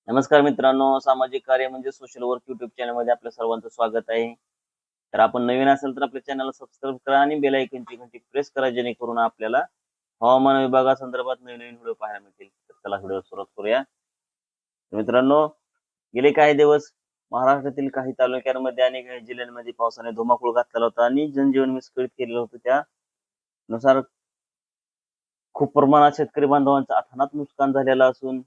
नमस्कार मित्रांनो, सामाजिक कार्य म्हणजे सोशल वर्क युट्यूब चॅनल मध्ये आपल्या सर्वांचं स्वागत आहे. तर आपण नवीन असेल तर आपल्या चॅनलला सबस्क्राईब करा आणि बेल आयकॉनची घंटी प्रेस करा, जेणेकरून आपल्याला हवामान विभागासंदर्भात नवीन नवीन व्हिडिओ पाहायला मिळतील. तर चला व्हिडिओ सुरुवात करूया. तर मित्रांनो, गेले काही दिवस महाराष्ट्रातील काही तालुक्यांमध्ये आणि काही जिल्ह्यांमध्ये पावसाने धुमाकूळ घातलेला होता आणि जनजीवन विस्कळीत केलेलं होतं. त्यानुसार खूप प्रमाणात शेतकरी बांधवांचं अथानात नुकसान झालेलं असून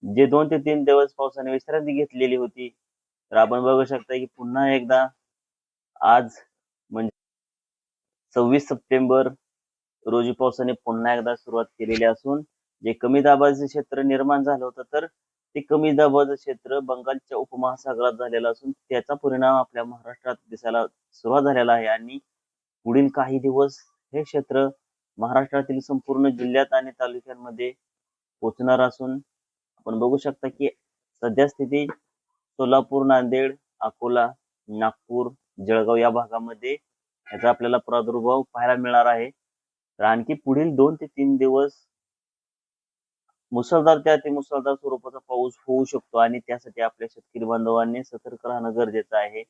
जे 2 ते 3 दिवस पावसाने विश्रांती घेतलेली होती, तर आपण बघू शकता की पुन्हा एकदा आज म्हणजे 26 सप्टेंबर रोजी पावसाने पुन्हा एकदा सुरुवात केलेली असून जे कमी दाबाचे क्षेत्र निर्माण झालं होतं, तर ते कमी दाबाचं क्षेत्र बंगालच्या उपमहासागरात झालेलं असून त्याचा परिणाम आपल्या महाराष्ट्रात दिसायला सुरुवात झालेला आहे आणि पुढील काही दिवस हे क्षेत्र महाराष्ट्रातील संपूर्ण जिल्ह्यात आणि तालुक्यांमध्ये पोहोचणार असून आपण बघू शकता की सध्या स्थिती सोलापूर, नांदेड, अकोला, नागपूर, जळगाव या भागामध्ये याचा आपल्याला प्रादुर्भाव पाहायला मिळणार आहे. तर आणखी पुढील 2 ते 3 दिवस मुसळधार ते अतिमुसळधार स्वरूपाचा पाऊस होऊ शकतो आणि त्यासाठी आपल्या शेतकरी बांधवांनी सतर्क राहणं गरजेचं आहे.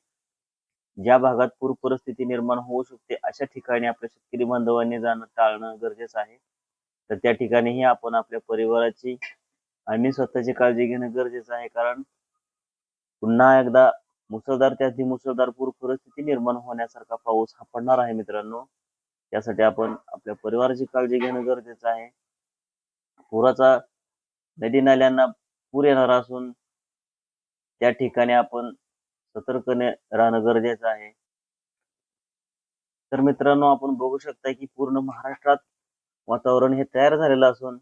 ज्या भागात पूर परिस्थिती निर्माण होऊ शकते अशा ठिकाणी आपल्या शेतकरी बांधवांनी जाणं टाळणं गरजेचं आहे. तर त्या ठिकाणीही आपण आपल्या परिवाराची आणि स्वतःची काळजी घेणं गरजेचं आहे, कारण पुन्हा एकदा मुसळधार ते अतिमुसळधार पूर परिस्थिती निर्माण होण्यासारखा पाऊस हा पडणार आहे मित्रांनो. त्यासाठी आपण आपल्या परिवाराची काळजी घेणं गरजेचं आहे. पुराचा नदी नाल्यांना पूर येणार असून त्या ठिकाणी आपण सतर्कने राहणं गरजेचं आहे. तर मित्रांनो, आपण बघू शकता की पूर्ण महाराष्ट्रात वातावरण हे तयार झालेलं असून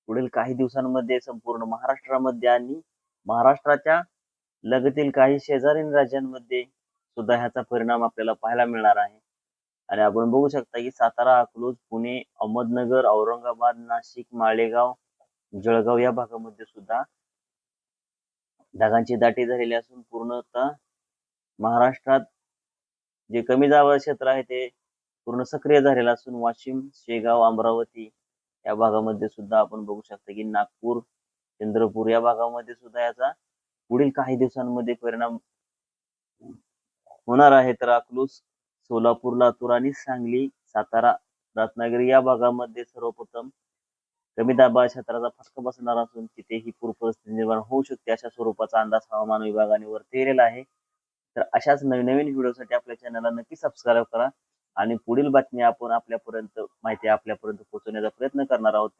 पुढील काही दिवसांमध्ये संपूर्ण महाराष्ट्रामध्ये आणि महाराष्ट्राच्या लगतील काही शेजारील राज्यांमध्ये सुद्धा ह्याचा परिणाम आपल्याला पाहायला मिळणार आहे. आणि आपण बघू शकता की सातारा, अकलूज, पुणे, अहमदनगर, औरंगाबाद, नाशिक, मालेगाव, जळगाव या भागामध्ये सुद्धा ढगांची दाटी झालेली असून पूर्णतः महाराष्ट्रात जे कमी दाबाचे क्षेत्र आहे ते पूर्ण सक्रिय झालेलं असून वाशिम, शेगाव, अमरावती या भागामध्ये सुद्धा आपण बघू शकता की नागपूर, चंद्रपूर या भागामध्ये सुद्धा याचा पुढील काही दिवसांमध्ये परिणाम होणार आहे. तर अकलूज, सोलापूर, लातूर आणि सांगली, सातारा, रत्नागिरी या भागामध्ये सर्वप्रथम कमी दाबाच्या क्षेत्राचा फटका बसणार असून तिथेही पूर परिस्थिती निर्माण होऊ शकते अशा स्वरूपाचा अंदाज हवामान विभागाने वरती दिलेला आहे. तर अशाच नवीन नवीन व्हिडिओसाठी आपल्या चॅनलला नक्की सबस्क्राईब करा आणि पुढील बातमी आपण आपल्यापर्यंत माहिती आपल्यापर्यंत पोहोचवण्याचा प्रयत्न करणार आहोत. तर